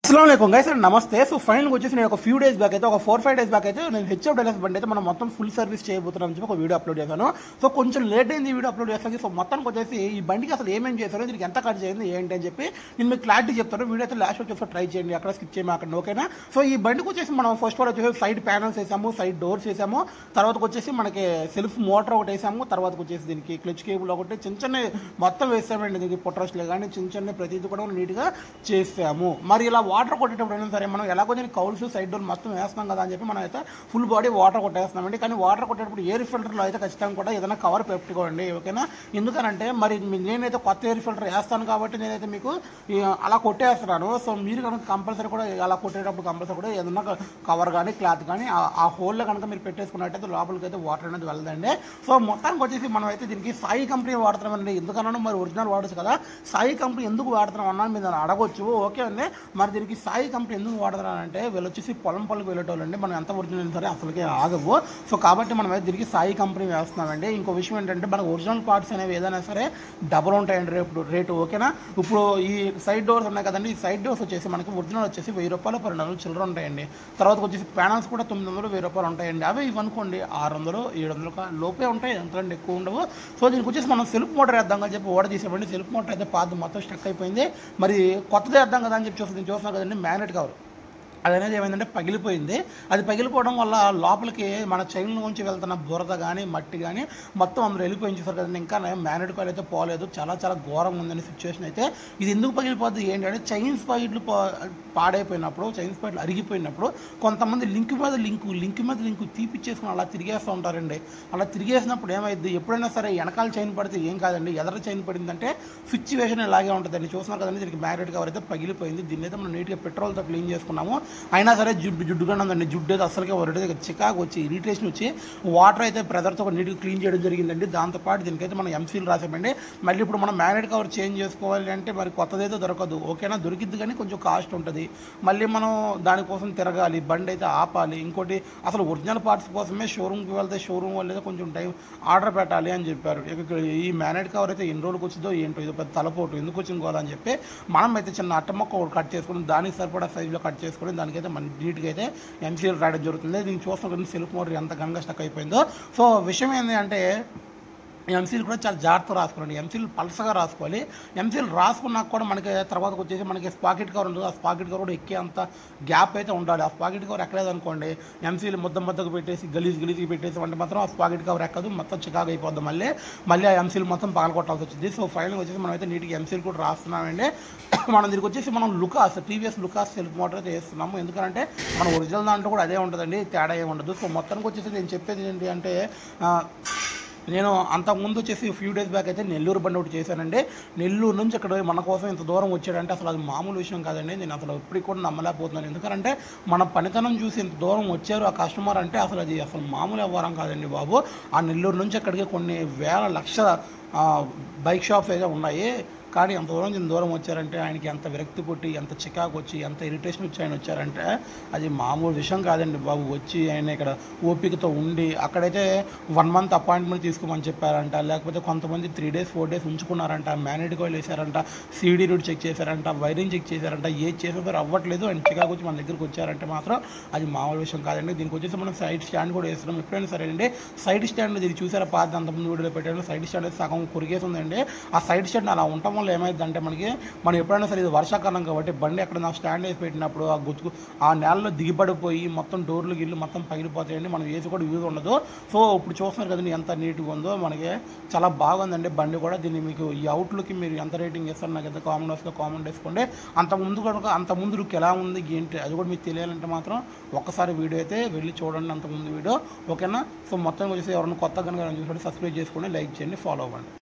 अस्सलामुअलैकुम guys and నమస్తే. So ఫైనల్గా వచ్చేసి నేను ఒక ఫ్యూ డేస్ బ్యాక్ అయితే ఒక 4-5 డేస్ బ్యాక్ అయితే నేను హెచ్ఎఫ్ డైలాస్ బండి అయితే మనం మొత్తం ఫుల్ సర్వీస్ చేయబోతున్నాం చెప్పి ఒక వీడియో అప్లోడ్ చేశాను. సో కొంచెం లేట్ అయింది ఈ వీడియో అప్లోడ్ చేస్తాను. సో మొత్తానికి వచ్చేసి ఈ బండికి అసలు ఏమేమి చేశారో దీనికి ఎంత ఖర్చు అయింది ఏంటి అని చెప్పి నేను మీకు క్లారిటీ చెప్తాను. వీడియో అయితే లాస్ట్ వచ్చేసి ట్రై చేయండి, అక్కడ స్కిప్ చేయమని అక్కడ ఓకేనా. సో ఈ బండికి వచ్చేసి మనం ఫస్ట్ ఆల్ వచ్చేసి సైడ్ ప్యానల్స్ వేసాము, సైడ్ డోర్స్ వేసాము, తర్వాత వచ్చేసి మనకి సెల్ఫ్ మోటార్ ఒకటి వేసాము, తర్వాత వచ్చేసి దీనికి క్లచ్ కేబుల్ ఒకటి చిన్న చిన్న మొత్తం వేసామండి. దీనికి పొట్రస్లే కానీ చిన్న చిన్న ప్రతిదీ కూడా నీట్గా చేసాము. మరి ఇలా వాటర్ కొట్టేటప్పుడు సరే మనం ఎలా కొంచెం కౌల్స్ సైడ్ డోర్ మొత్తం వేస్తున్నాం కదా అని చెప్పి మనం అయితే ఫుల్ బాడీ వాటర్ కొట్టేస్తున్నామండి. కానీ వాటర్ కొట్టేటప్పుడు ఎయిర్ ఫిల్టర్లో అయితే ఖచ్చితంగా కూడా ఏదైనా కవర్ పెట్టుకోండి ఓకేనా. ఎందుకనంటే మరి నేనైతే కొత్త ఎయిర్ ఫిల్టర్ వేస్తాను కాబట్టి నేనైతే మీకు అలా కొట్టేస్తున్నాను. సో మీరు కనుక కంపల్సరీ కూడా అలా కొట్టేటప్పుడు కంపల్సరీ కూడా ఏదైనా కవర్ కానీ క్లాత్ కానీ ఆ హోల్లో కనుక మీరు పెట్టేసుకున్నట్టయితే లోపలికి అయితే వాటర్ అనేది వెళ్ళదండి. సో మొత్తానికి వచ్చేసి మనం అయితే దీనికి సాయి కంపెనీ వాడుతున్నామండి. ఎందుకన్నా మరి ఒరిజినల్ వాడచ్చు కదా, సాయి కంపెనీ ఎందుకు వాడుతున్నాం అన్నా మీరు దాన్ని అడగొచ్చు. ఓకే అండి, మరి దీనికి సాయి కంపెనీ ఎందుకు వాడుతున్నారంటే వీళ్ళు వచ్చేసి పొలం పళ్ళకి వెళ్ళేటోళ్ళండి. మనం ఎంత ఒరిజినల్ సరే అసలుకే ఆగవు. సో కాబట్టి మనం అయితే దీనికి సాయి కంపెనీ వేస్తున్నామండి. ఇంకో విషయం ఏంటంటే మనకు ఒరిజినల్ పార్ట్స్ అనేవి ఏదైనా సరే డబల్ ఉంటాయండి రేటు ఓకేనా. ఇప్పుడు ఈ సైడ్ డోర్స్ ఉన్నాయి కదండి, ఈ సైడ్ డోర్స్ వచ్చేసి మనకి ఒరిజినల్ వచ్చేసి 1000 రూపాయలు 1200 చిల్లర ఉంటాయండి. తర్వాత వచ్చేసి ప్యానల్స్ కూడా 900 1000 రూపాయలు ఉంటాయండి. అవి ఇవనుకోండి 600 700 లోపే ఉంటాయి, ఎంతండి ఎక్కువ ఉండవు. సో దీనికి వచ్చేసి మనం సెల్ఫ్ మోటార్ వేద్దాం అని చెప్పి ఓడ తీసేవండి. సెల్ఫ్ మోటార్ అయితే పాత మొత్తం స్టక్ అయిపోయింది. మరి కొత్తది వేద్దాం కదా అని చెప్పి చూస్తున్నాం కదండి, మ్యాగ్నెట్ కవర్ అది అనేది ఏమైందంటే పగిలిపోయింది. అది పగిలిపోవడం వల్ల లోపలికి మన చైన్ నుంచి వెళ్తున్న బురద కానీ మట్టి కానీ మొత్తం అందరూ వెళ్ళిపోయింది చూసారు కదండి. ఇంకా మ్యాగ్నెట్ కాయిల్ అయితే పోలేదు, చాలా చాలా ఘోరంగా ఉందని సిచ్యువేషన్ అయితే. ఇది ఎందుకు పగిలిపోతుంది ఏంటంటే చైన్స్ పాయింట్లు పాడైపోయినప్పుడు, చైన్స్ పాయింట్లు అరిగిపోయినప్పుడు కొంతమంది లింక్ మీద లింక్ తీపిచ్చేసుకుని అలా తిరిగేస్తూ ఉంటారండి. అలా తిరిగేసినప్పుడు ఏమైంది, ఎప్పుడైనా సరే వెనకాల చైన్ పడితే ఏం కాదండి, ఎదర చైన్ పడిందంటే సిచ్యువేషన్ ఇలాగే ఉంటుందండి. చూస్తున్నారు కదండి, దీనికి మ్యాగ్నెట్ కవర్ అయితే పగిలిపోయింది. దీన్ని అయితే మనం నీట్గా పెట్రోల్తో క్లీన్ చేసుకున్నాము. అయినా సరే జిడ్డుగానే ఉందండి. జిడ్డు అయితే అసలుకే వరడే చికాకు వచ్చి ఇరిటేషన్ వచ్చి వాటర్ అయితే ప్రెజర్తో నీట్గా క్లీన్ చేయడం జరిగిందండి. దాంతోపాటు దీనికైతే మనం ఎంసీల్ రాసామండి. మళ్ళీ ఇప్పుడు మనం మ్యాగ్నెట్ కవర్ చేంజ్ చేసుకోవాలి అంటే మరి కొత్తదైతే దొరకదు ఓకేనా. దొరికిద్ది కానీ కొంచెం కాస్ట్ ఉంటుంది. మళ్ళీ మనం దానికోసం తిరగాలి, బండి అయితే ఆపాలి. ఇంకోటి అసలు ఒరిజినల్ పార్ట్స్ కోసమే షోరూమ్కి వెళ్తే షోరూమ్ వాళ్ళు అయితే కొంచెం టైం ఆర్డర్ పెట్టాలి అని చెప్పారు. ఈ మ్యాగ్నెట్ కవర్ అయితే ఎన్ని రోజులకు వచ్చిందో ఏంటో, ఇది పెద్ద తలపోటు ఎందుకు వచ్చింది కదా అని చెప్పి మనం అయితే చిన్న అట్టమ్మక్క కట్ చేసుకుని దానికి సరిపడా సైజులో కట్ చేసుకుని దానికైతే మన నీట్గా అయితే ఎంసీఎల్ రాయడం జరుగుతుంది. దీనికి చూస్తున్న సెల్ఫ్ మోటర్ ఎంత గంగా స్టక్ అయిపోయిందో. సో విషయం ఏంటి అంటే ఎంసీల్ కూడా చాలా జాగ్రత్తగా రాసుకోండి. ఎంసీల్ పల్సగా రాసుకోవాలి. ఎంసీల్ రాసుకున్నాక కూడా మనకి తర్వాత వచ్చేసి మనకి స్పాకెట్ కవర్ ఉంటుంది. ఆ స్పాకెట్ కవర్ కూడా ఎక్కే అంత గ్యాప్ అయితే ఉండాలి. ఆ స్పాకెట్ కవర్ ఎక్కలేదనుకోండి, ఎంసీల్ ముద్దకు పెట్టేసి గలీజ్కి పెట్టేసి అంటే మాత్రం ఆ స్పాకెట్ కవర్ ఎక్కదు, మొత్తం చికాకు అయిపోద్ది. మళ్ళీ ఆ ఎంసీల్ మొత్తం పగలగొట్టాల్సి వచ్చింది. సో ఫైనల్గా వచ్చేసి మనం అయితే నీట్గా ఎంసీల్ కూడా రాస్తున్నామండి. మనం దీనికి వచ్చేసి మనం Lukas TVS Lukas self motor అయితే వేస్తున్నాము. ఎందుకంటే మన ఒరిజినల్ దాంట్లో కూడా అదే ఉంటుందండి, తేడా ఏమి ఉండదు. సో మొత్తానికి వచ్చేసి నేను చెప్పేది ఏంటి అంటే నేను అంతకుముందు వచ్చేసి ఫ్యూ డేస్ బ్యాక్ అయితే నెల్లూరు బండి ఒకటి చేశానండి. నెల్లూరు నుంచి ఇక్కడ మన కోసం ఇంత దూరం వచ్చాడంటే అసలు అది మామూలు విషయం కాదండి. నేను అసలు ఇప్పటికి కూడా నమ్మలేకపోతున్నాను. ఎందుకంటే మన పనితనం చూసి ఇంత దూరం వచ్చారు ఆ కస్టమర్ అంటే అసలు మామూలు వ్యవహారం కాదండి బాబు. ఆ నెల్లూరు నుంచి అక్కడికి కొన్ని వేల లక్షల బైక్ షాప్స్ అయితే ఉన్నాయి. కానీ అంత దూరం వచ్చారంటే ఆయనకి ఎంత విరక్తి పుట్టి, ఎంత చికాకు వచ్చి, ఎంత ఇరిటేషన్ వచ్చి ఆయన వచ్చారంటే అది మామూలు విషయం కాదండి బాబు. వచ్చి ఆయన ఇక్కడ ఓపికతో ఉండి అక్కడైతే 1 month అపాయింట్మెంట్ తీసుకోమని చెప్పారంట. లేకపోతే కొంతమంది 3 days 4 days ఉంచుకున్నారంట. మ్యాగ్నెట్ కాయిల్ వేసారంట, సీడీ రూట్ చెక్ చేశారంట, వైరింగ్ చెక్ చేశారంట. ఏది చేసేదో అవ్వట్లేదు ఆయన చికాకు వచ్చి మన దగ్గరికి వచ్చారంటే మాత్రం అది మామూలు విషయం కాదండి. దీనికి వచ్చేసి మనం సైడ్ స్టాండ్ కూడా వేస్తున్నాం. ఎప్పుడైనా సరే అండి సైడ్ స్టాండ్ దీన్ని చూసారా, పాత అంతకుముందు వీడియోలో పెట్టాను. సైడ్ స్టాండ్ అయితే సగం కొరిగేసి ఉందండి. ఆ సైడ్ స్టాండ్ అలా ఉండటం వల్ల ఏమైందంటే మనం ఎప్పుడైనా సరే ఇది వర్షాకాలం కాబట్టి బండి ఎక్కడ నా స్టాండ్ వేసి పెట్టినప్పుడు ఆ నేలలో దిగిపడిపోయి మొత్తం డోర్లు గిల్లు మొత్తం పగిలిపోతాయండి. మనం వేసి కూడా యూజ్ ఉండదు. సో ఇప్పుడు చూస్తున్నారు కదండి ఎంత నీట్గా ఉందో, మనకి చాలా బాగుందండి బండి కూడా. దీన్ని మీకు ఈ అవుట్లుక్కి మీరు ఎంత రేటింగ్ ఇస్తారు నాకు ఎంత కామెంట్ వేసుకోండి. అంతకుముందు లుక్ ఎలా ఉంది ఏంటి అది కూడా మీకు తెలియాలంటే మాత్రం ఒక్కసారి వీడియో అయితే వెళ్ళి చూడండి, అంతకుముందు వీడియో ఓకేనా. సో మొత్తం వచ్చేసి ఎవరైనా కొత్తగా కనుక చూసుకోండి, సబ్స్క్రైబ్ చేసుకోండి, లైక్ చేయండి, ఫాలో అవ్వండి.